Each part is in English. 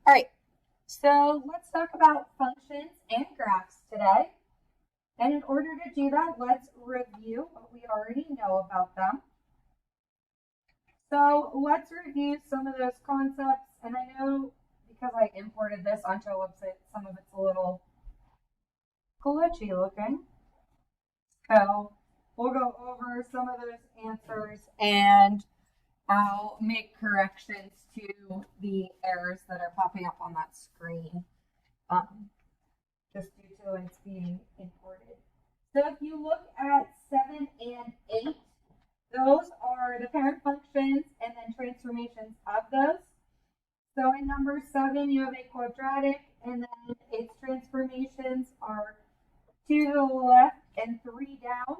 All right, so let's talk about functions and graphs today. And in order to do that, let's review what we already know about them. So let's review some of those concepts. And I know because I imported this onto a website, some of it's a little glitchy looking. So we'll go over some of those answers and I'll make corrections to the errors that are popping up on that screen. Just due to it's being imported. So if you look at 7 and 8, those are the parent functions and then transformations of those. So in number 7, you have a quadratic, and then its transformations are 2 to the left and 3 down.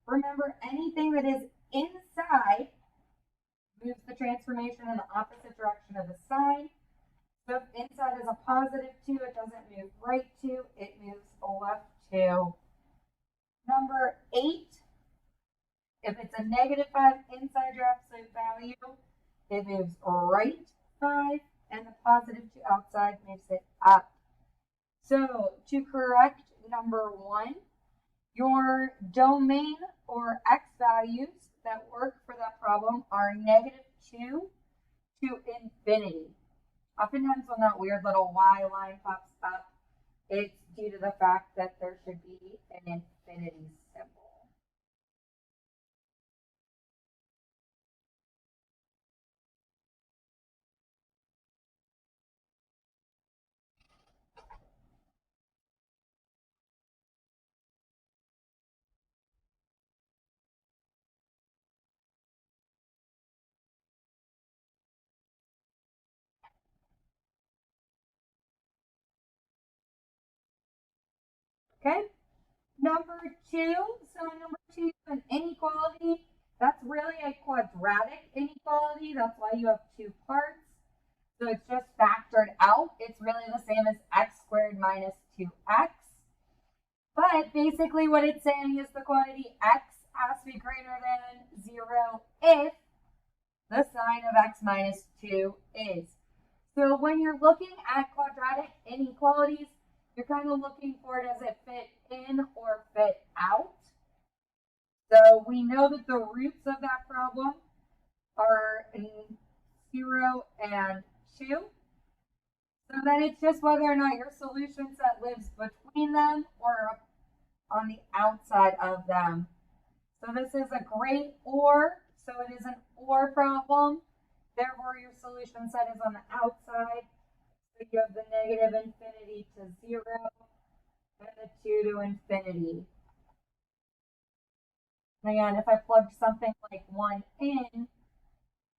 Remember, anything that is inside moves the transformation in the opposite direction of the sign. So if inside is a positive 2, it doesn't move right 2, it moves left 2. Number 8, if it's a negative 5 inside your absolute value, it moves right 5, and the positive 2 outside moves it up. So to correct number 1, your domain or x values that work for that problem are negative 2 to infinity. Oftentimes when that weird little y line pops up, it's due to the fact that there should be an infinity symbol. Okay, number 2. So number 2 is an inequality. That's really a quadratic inequality. That's why you have 2 parts. So it's just factored out. It's really the same as x squared minus 2x. But basically what it's saying is the quantity x has to be greater than 0 if the sign of x minus 2 is. So when you're looking at quadratic inequalities, you're kind of looking for it as it fit in or fit out. So we know that the roots of that problem are 0 and 2. So then it's just whether or not your solution set lives between them or on the outside of them. So this is a great OR, so it is an OR problem. Therefore, your solution set is on the outside. So you have the negative infinity to 0 and the 2 to infinity. And again, if I plugged something like 1 in,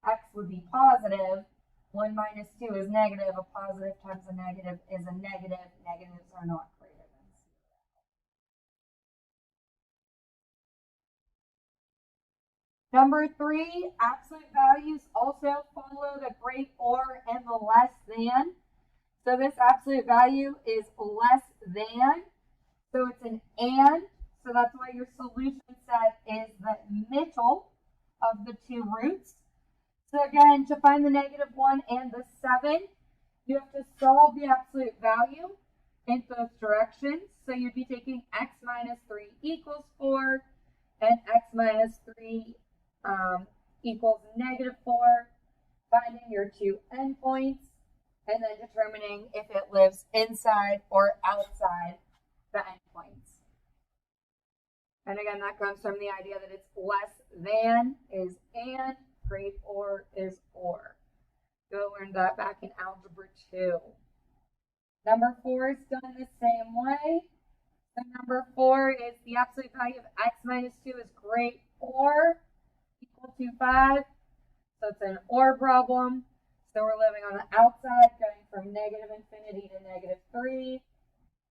x would be positive. 1 minus 2 is negative. A positive times a negative is a negative. Negatives are not greater than 0. Number 3, absolute values also follow the great or and the less than. So this absolute value is less than. So it's an and. So that's why your solution set is the middle of the 2 roots. So again, to find the negative 1 and the 7, you have to solve the absolute value in both directions. So you'd be taking x minus 3 equals 4 and x minus 3 equals negative 4, finding your 2 endpoints, and then determining if it lives inside or outside the endpoints. And again, that comes from the idea that it's less than is and, great or is or. You'll learn that back in Algebra 2. Number 4 is done the same way. So number 4 is the absolute value of x minus 2 is great or equal to 5. So it's an or problem. So we're living on the outside, going from negative infinity to negative 3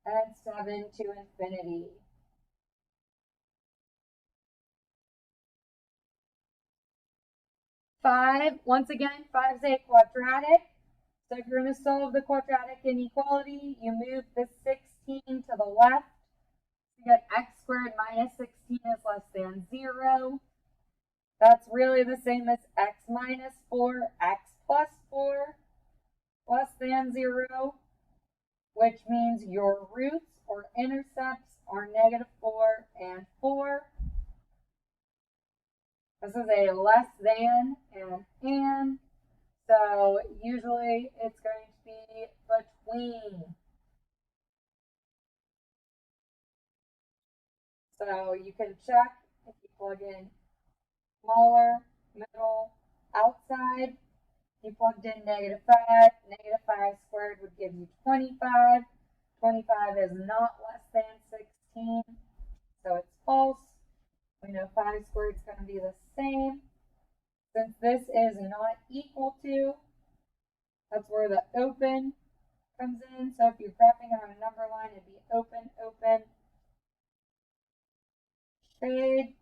and 7 to infinity. Five, once again, 5 is a quadratic. So if you're going to solve the quadratic inequality, you move the 16 to the left. You get x squared minus 16 is less than 0. That's really the same as x minus 4, x plus 4, less than 0, which means your roots or intercepts are -4 and 4. This is a less than and. So usually it's going to be between. So you can check if you plug in smaller, middle, outside. You plugged in -5. -5 squared would give you 25. 25 is not less than 16, so it's false. We know 5 squared is going to be the same. Since this is not equal to, that's where the open comes in. So if you're graphing on a number line, it'd be open, open, shade.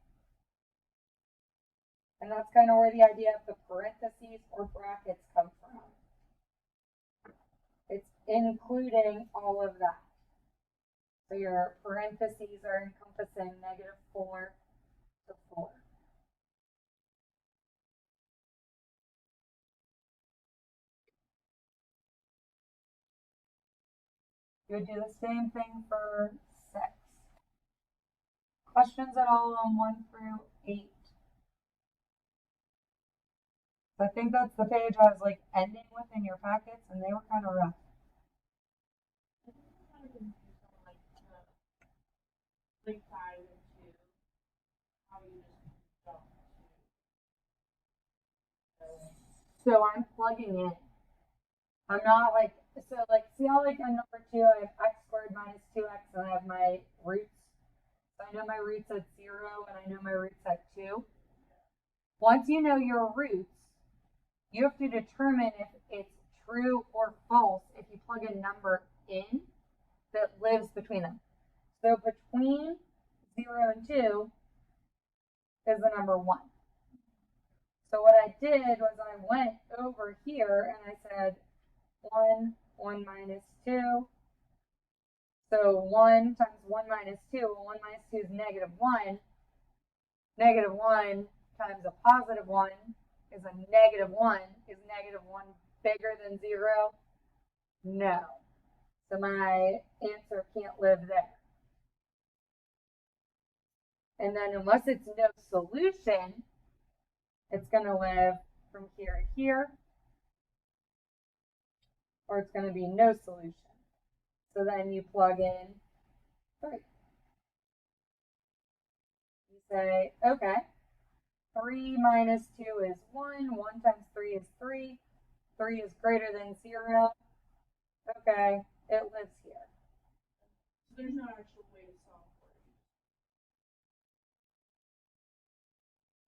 And that's kind of where the idea of the parentheses or brackets come from. It's including all of that. So your parentheses are encompassing -4 to 4. You would do the same thing for 6. Questions at all on 1 through 8? So I think that's the page I was like ending with in your packets, and they were kind of rough. So I'm plugging in. I'm not like, so like, see how like on number 2 I have x squared minus 2x and I have my roots. So I know my roots at 0 and I know my roots at 2. Once you know your roots, you have to determine if it's true or false if you plug a number in that lives between them. So between 0 and 2 is the number 1. So what I did was I went over here and I said 1, 1 minus 2. So 1 times 1 minus 2, well, 1 minus 2 is -1. -1 times a +1 is a -1. Is -1 bigger than 0? No. So my answer can't live there. And then unless it's no solution, it's going to live from here to here, or it's going to be no solution. So then you plug in 3. You say, okay, 3 minus 2 is 1. 1 times 3 is 3. 3 is greater than 0. Okay, it lives here. So there's no actual way to solve for it.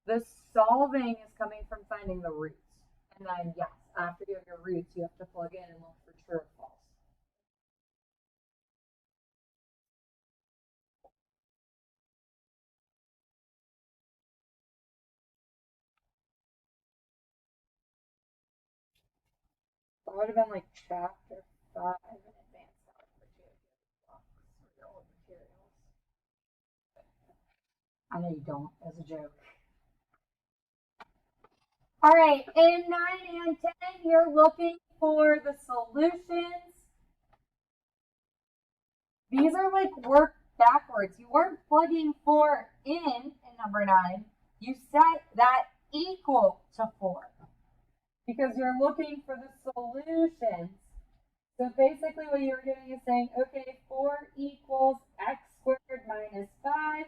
The solving is coming from finding the roots. And then, yes, after you have your roots, you have to plug in and look for true or false. That would have been like chapter 5 in advanced algebra 2 if you have blocks or your old materials. I know you don't, as a joke. All right, in 9 and 10, you're looking for the solutions. These are like work backwards. You weren't plugging 4 in number 9. You set that equal to 4 because you're looking for the solutions. So basically what you're doing is saying, okay, 4 equals x squared minus 5.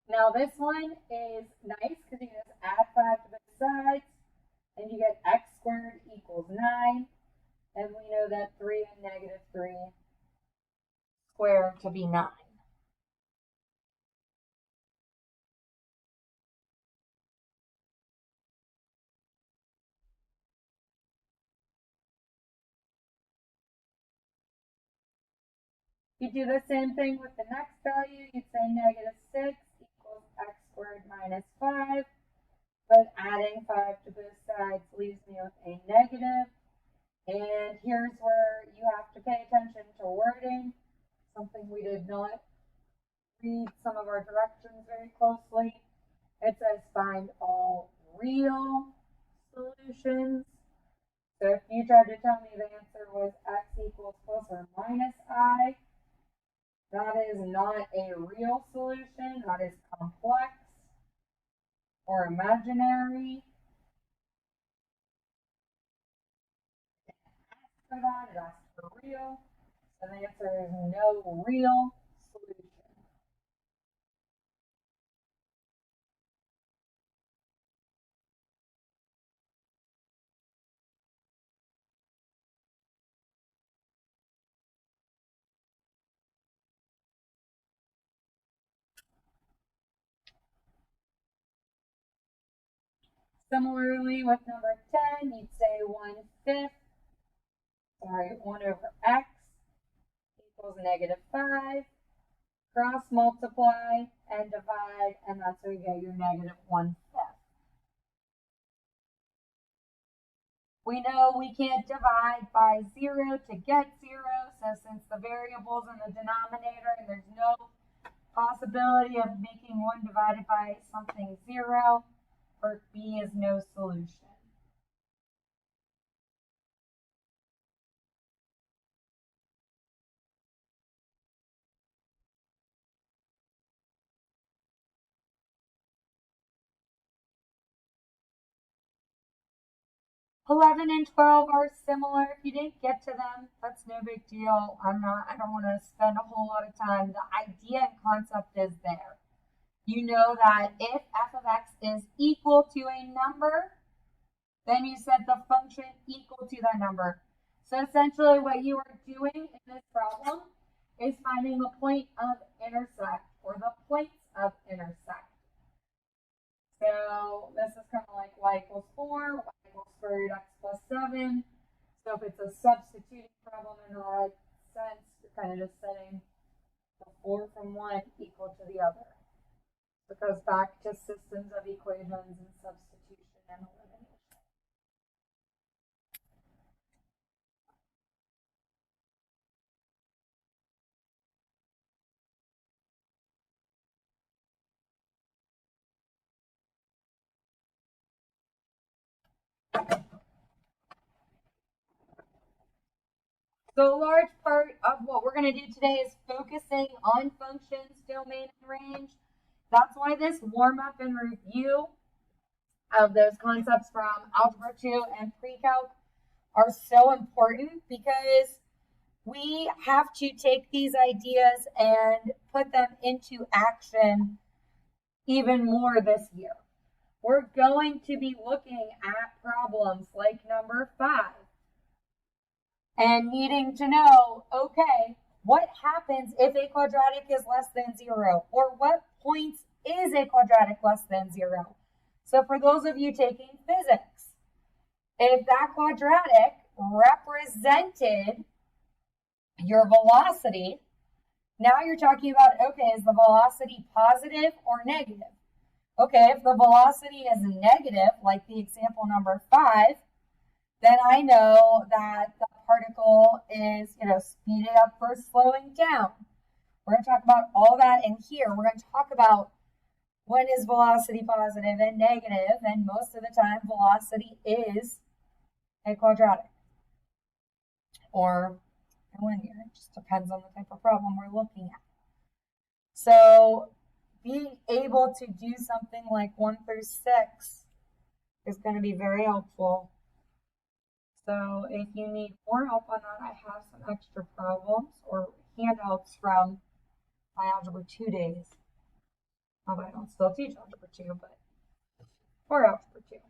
Now this one is nice because you can just add 5 to both sides and you get x squared equals 9. And we know that 3 and -3 squared to be 9. You do the same thing with the next value. You'd say -6 equals x squared minus 5. But adding 5 to both sides leaves me with a negative. And here's where you have to pay attention to wording, something we did not read some of our directions very closely. It says find all real solutions. So if you tried to tell me the answer was x equals plus or minus I, that is not a real solution. That is complex or imaginary. It asks for that. It asks for real. So the answer is no real solution. Similarly, with number 10, you'd say 1 over x equals -5. Cross multiply and divide, and that's where you get your -1/5. We know we can't divide by 0 to get 0, so since the variable's in the denominator and there's no possibility of making 1 divided by something 0, part B is no solution. '11 and 12 are similar. If you didn't get to them, that's no big deal. I don't want to spend a whole lot of time. The idea and concept is there. You know that if f of x is equal to a number, then you set the function equal to that number. So essentially what you are doing in this problem is finding the point of intersect, or the points of intersect. So this is kind of like y equals 4, y equals square root x plus 7. So if it's a substituting problem in that sense, you're kind of just setting the 4 from one equal to the other. It goes back to systems of equations and substitution and elimination. So a large part of what we're going to do today is focusing on functions, domain, and range. That's why this warm-up and review of those concepts from Algebra 2 and Pre-Calc are so important, because we have to take these ideas and put them into action even more this year. We're going to be looking at problems like number 5 and needing to know, okay, what happens if a quadratic is less than 0? Or what points is a quadratic less than 0? So for those of you taking physics, if that quadratic represented your velocity, now you're talking about, okay, is the velocity positive or negative? Okay, if the velocity is negative, like the example number 5, then I know that the particle is, speeding up versus slowing down. We're going to talk about all that in here. We're going to talk about when is velocity positive and negative, and most of the time velocity is a quadratic or a linear. It just depends on the type of problem we're looking at. So being able to do something like 1 through 6 is going to be very helpful. So if you need more help on that, I have some extra problems or handouts from my Algebra 2 days. Although I don't still teach Algebra 2, but for Algebra 2.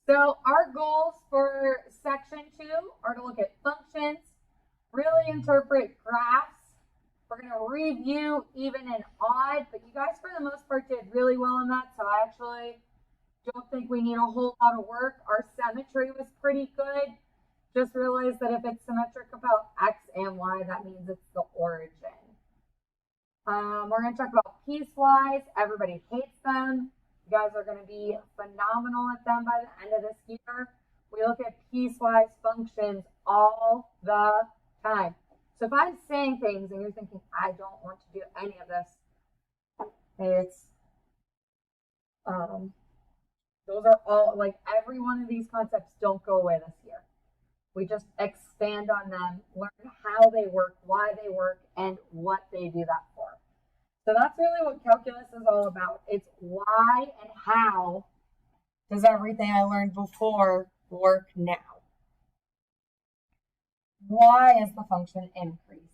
So our goals for section 2 are to look at functions, really interpret graphs. We're going to review even and odd, but you guys for the most part did really well in that, so I actually don't think we need a whole lot of work. Our symmetry was pretty good. Just realize that if it's symmetric about x and y, that means it's the origin. We're going to talk about piecewise. Everybody hates them. You guys are going to be phenomenal at them by the end of this year. We look at piecewise functions all the time. So if I'm saying things and you're thinking, I don't want to do any of this, it's Those are all, like, every one of these concepts don't go away this year. We just expand on them, learn how they work, why they work, and what they do that for. So that's really what calculus is all about. It's why and how does everything I learned before work now? Why is the function increasing?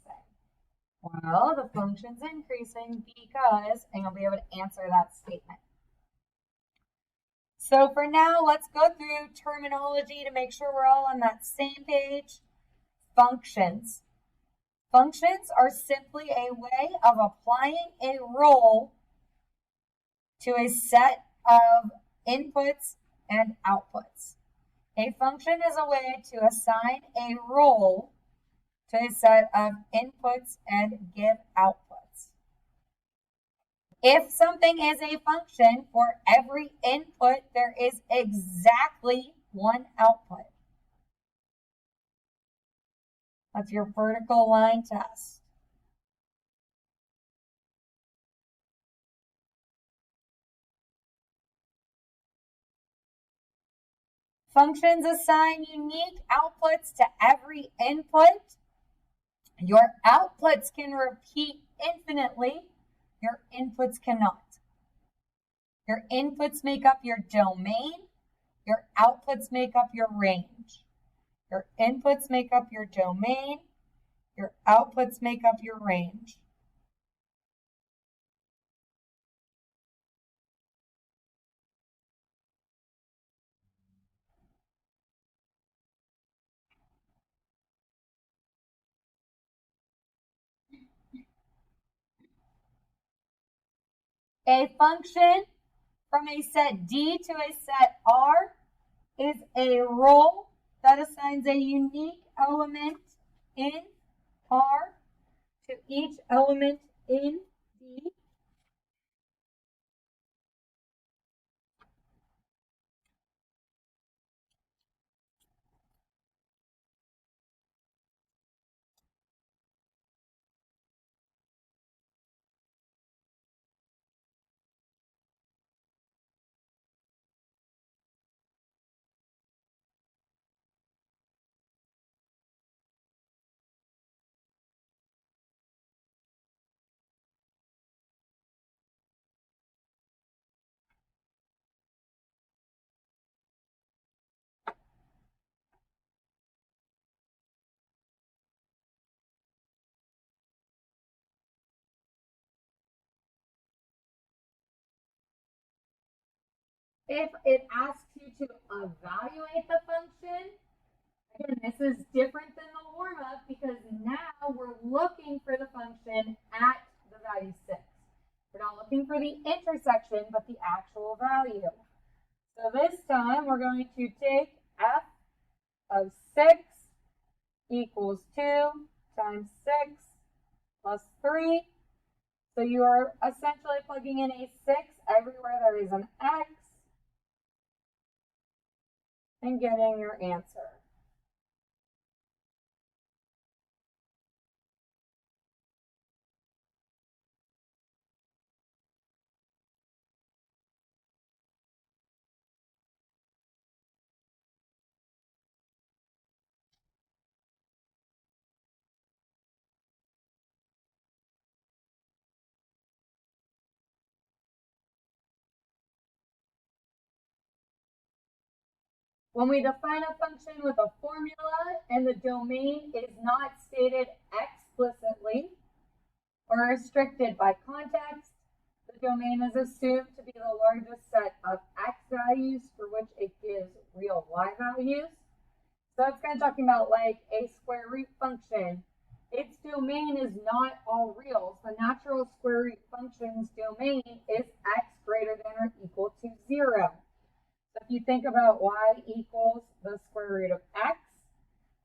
Well, the function's increasing because, and you'll be able to answer that statement. So for now, let's go through terminology to make sure we're all on that same page. Functions. Functions are simply a way of applying a rule to a set of inputs and outputs. A function is a way to assign a role to a set of inputs and give outputs. If something is a function, for every input, there is exactly one output. That's your vertical line test. Functions assign unique outputs to every input. Your outputs can repeat infinitely. Your inputs cannot. Your inputs make up your domain. Your outputs make up your range. Your inputs make up your domain. Your outputs make up your range. A function from a set D to a set R is a role that assigns a unique element in R to each element in D. If it asks you to evaluate the function, again, this is different than the warm-up because now we're looking for the function at the value 6. We're not looking for the intersection, but the actual value. So this time we're going to take f of 6 equals 2 times 6 plus 3. So you are essentially plugging in a 6 everywhere there is an x and getting your answer. When we define a function with a formula and the domain is not stated explicitly or restricted by context, the domain is assumed to be the largest set of x values for which it gives real y values. So it's kind of talking about like a square root function. Its domain is not all reals. The natural square root function's domain is x greater than or equal to 0. So if you think about y equals the square root of x,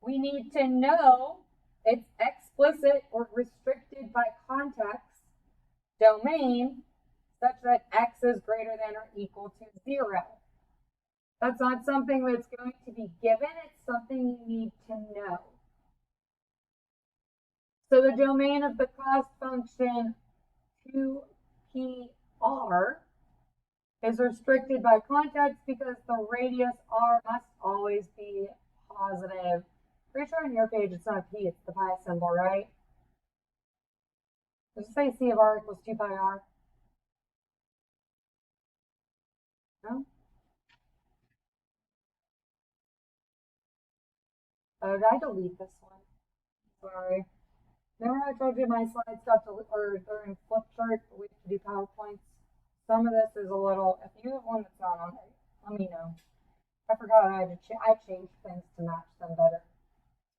we need to know its explicit or restricted by context domain such that x is greater than or equal to 0. That's not something that's going to be given, it's something you need to know. So the domain of the cost function 2PR is restricted by context because the radius r must always be positive. Pretty sure on your page it's not p, it's the pi symbol, right? Does it say c of r equals 2 pi r? No? Oh, did I delete this one? Sorry. Remember I told you my slides got they're in flip chart, but we have to do PowerPoints? Some of this is a little, if you have one that's not on there, let me know. I forgot I changed things to match them better.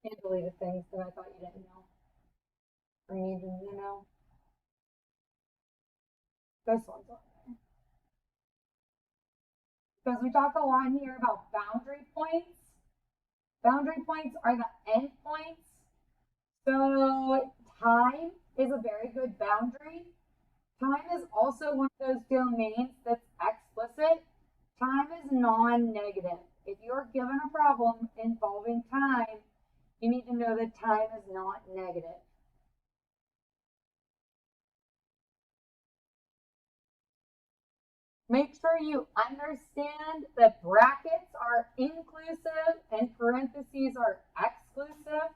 And deleted things that I thought you didn't know. Or needed to know. This one's on there. Because we talk a lot here about boundary points. Boundary points are the endpoints. So time is a very good boundary. Time is also one of those domains that's explicit. Time is non-negative. If you're given a problem involving time, you need to know that time is not negative. Make sure you understand that brackets are inclusive and parentheses are exclusive.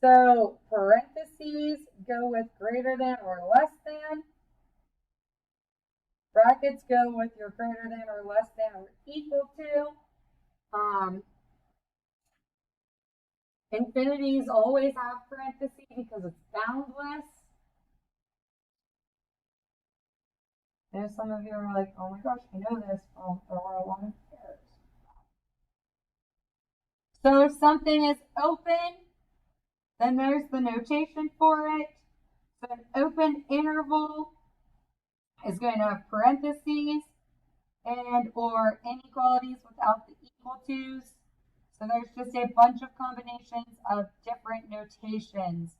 So parentheses go with greater than or less than. Brackets go with your greater than or less than or equal to. Infinities always have parentheses because it's boundless. And some of you are like, oh my gosh, I know this. Well, there were a lot of errors. So if something is open, then there's the notation for it. So an open interval is going to have parentheses and or inequalities without the equal to's. So there's just a bunch of combinations of different notations.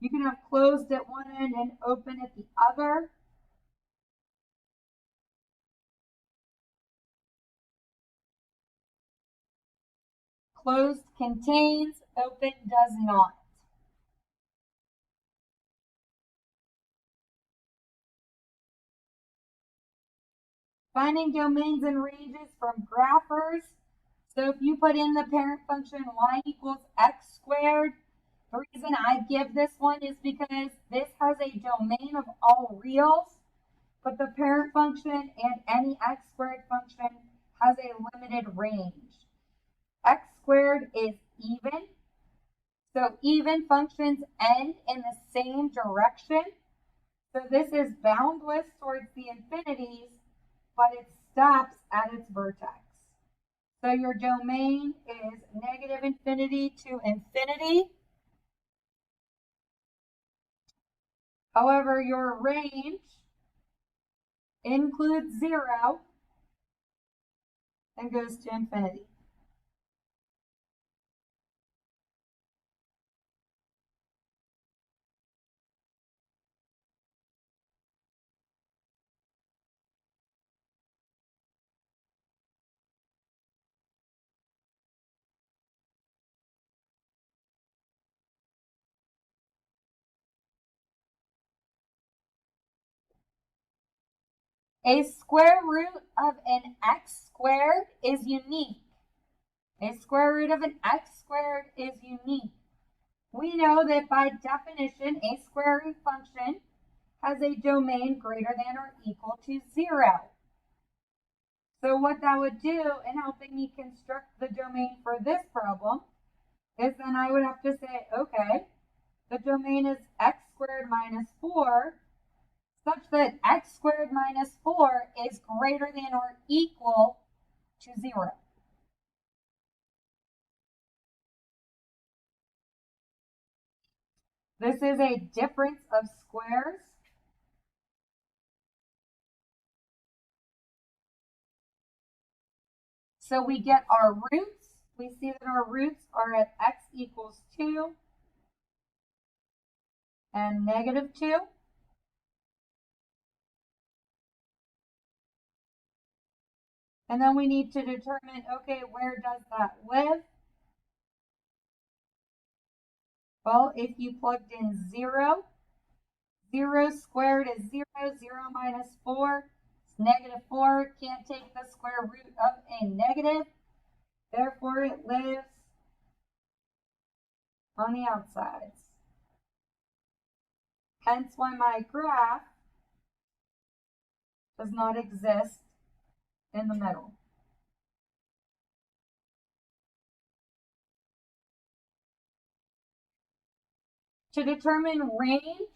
You can have closed at one end and open at the other. Closed contains, open does not. Finding domains and ranges from graphers. So if you put in the parent function y equals x squared, the reason I give this one is because this has a domain of all reals, but the parent function and any x squared function has a limited range. X squared is even, so even functions end in the same direction. So this is boundless towards the infinities, but it stops at its vertex. So your domain is negative infinity to infinity. However, your range includes 0 and goes to infinity. A square root of an x squared is unique. A square root of an x squared is unique. We know that by definition, a square root function has a domain greater than or equal to 0. So what that would do in helping me construct the domain for this problem is then I would have to say, okay, the domain is x squared minus 4, such that x squared minus 4 is greater than or equal to 0. This is a difference of squares. So we get our roots. We see that our roots are at x equals 2 and negative 2. And then we need to determine, okay, where does that live? Well, if you plugged in 0, 0 squared is 0, 0 minus 4, Negative 4 can't take the square root of a negative. Therefore, it lives on the outsides. Hence why my graph does not exist in the middle. To determine range,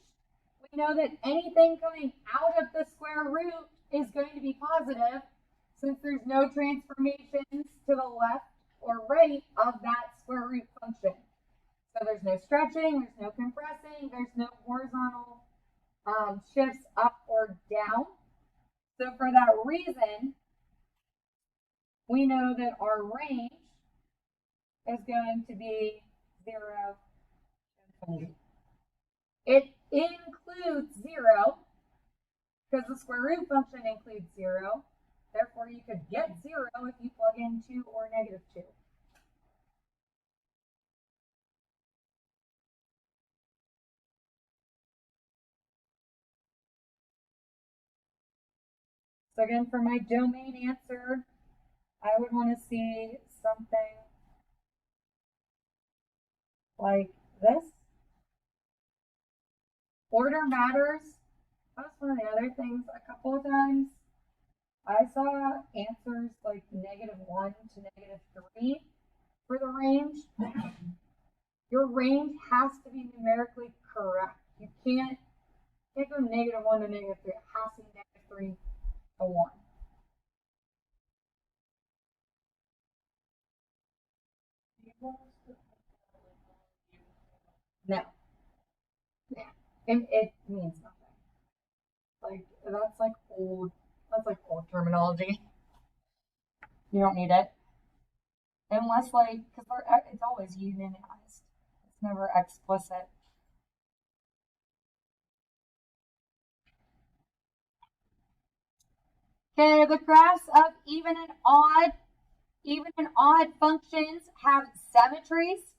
we know that anything coming out of the square root is going to be positive since there's no transformations to the left or right of that square root function. So there's no stretching, there's no compressing, there's no horizontal shifts up or down. So for that reason, we know that our range is going to be 0 to infinity. It includes 0 because the square root function includes 0. Therefore, you could get 0 if you plug in 2 or negative 2. So again, for my domain answer, I would want to see something like this. Order matters. That's one of the other things. A couple of times I saw answers like -1 to -3 for the range. Your range has to be numerically correct. You can't go -1 to -3. It has to be -3 to 1. No. Yeah. It means nothing. Like that's like old terminology. You don't need it. Unless because it's always unionized. It's never explicit. Okay, the graphs of even and odd functions have symmetries.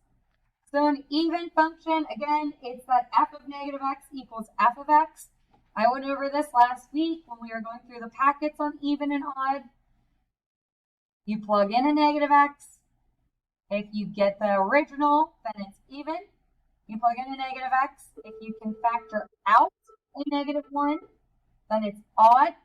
So an even function, again, it's that f of negative x equals f of x. I went over this last week when we were going through the packets on even and odd. You plug in a negative x. If you get the original, then it's even. You plug in a negative x. If you can factor out a -1, then it's odd.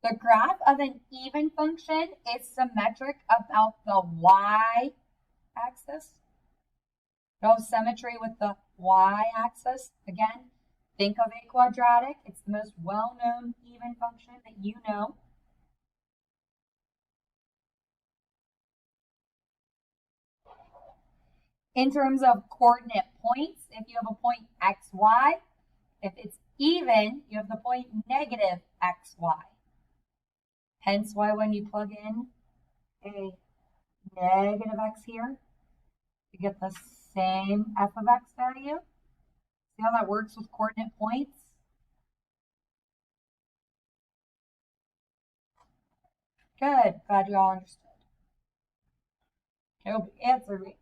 The graph of an even function is symmetric about the y-axis. No symmetry with the y-axis. Again, think of a quadratic. It's the most well-known even function that you know. In terms of coordinate points, if you have a point x, y, if it's even, you have the point negative x, y. Hence why when you plug in a negative x here, you get the same f of x value. See how that works with coordinate points? Good. Glad you all understood. I hope you answered me.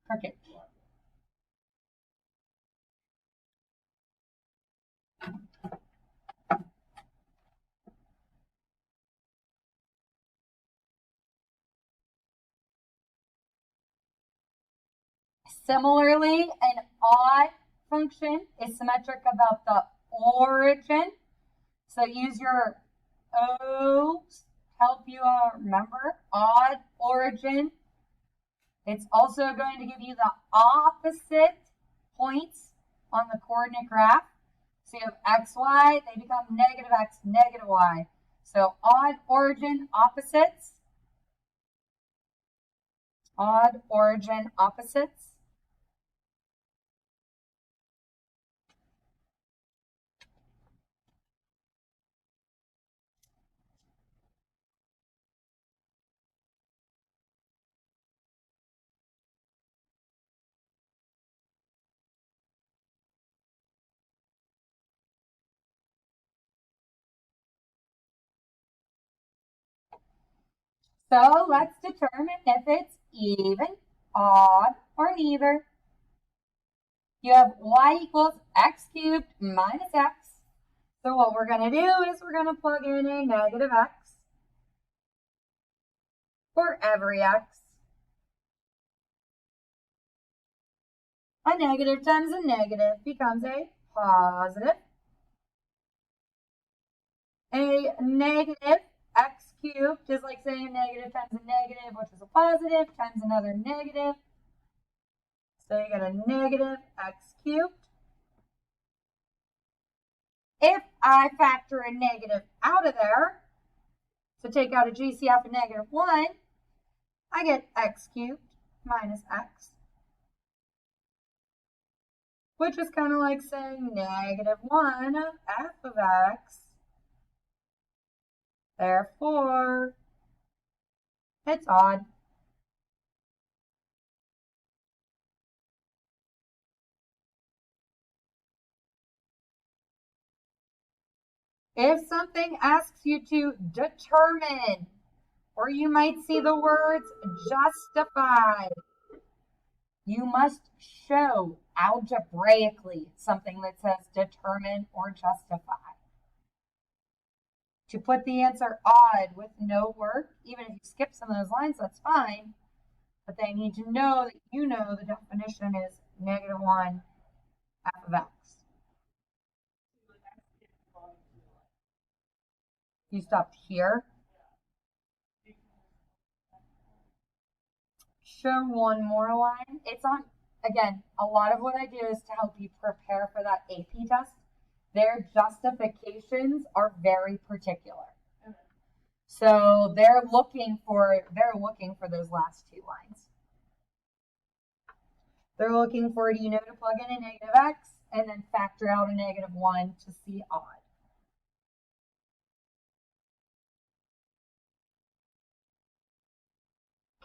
Cricket. Similarly, an odd function is symmetric about the origin. So use your O's to help you remember. Odd origin. It's also going to give you the opposite points on the coordinate graph. So you have x, y, they become negative x, negative y. So odd origin opposites. Odd origin opposites. So let's determine if it's even, odd, or neither. You have y equals x cubed minus x. So what we're going to do is we're going to plug in a negative x for every x. A negative times a negative becomes a positive. A negative x cubed is like saying a negative times a negative, which is a positive, times another negative. So you get a negative x cubed. If I factor a negative out of there, so take out a GCF of negative 1, I get x cubed minus x, which is kind of like saying negative 1 of f of x. Therefore, it's odd. If something asks you to determine, or you might see the words justify, you must show algebraically something that says determine or justify. To put the answer odd with no work, even if you skip some of those lines, that's fine. But they need to know that you know the definition is negative 1 f of x. You stopped here. Show one more line. It's on, again, a lot of what I do is to help you prepare for that AP test. Their justifications are very particular. So they're looking for those last two lines. They're looking for, do you know to plug in a negative x and then factor out a negative 1 to see odd.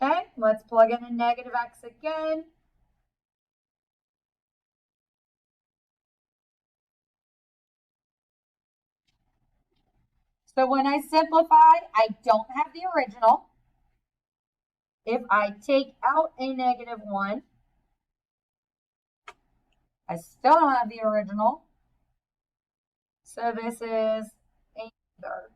Okay, let's plug in a negative x again. So when I simplify, I don't have the original. If I take out a negative 1, I still don't have the original. So this is a third.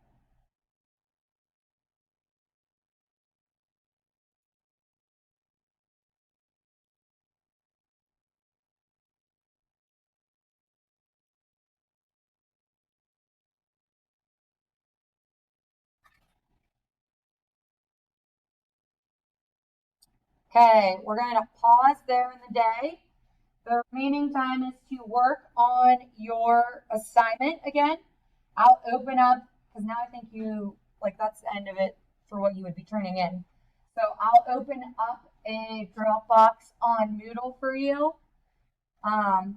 Okay, we're going to pause there in the day. The remaining time is to work on your assignment again. I'll open up, because now I think that's the end of it for what you would be turning in. So I'll open up a Dropbox on Moodle for you. And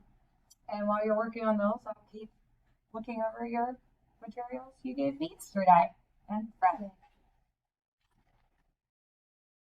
while you're working on those, I'll keep looking over your materials you gave me yesterday and Friday.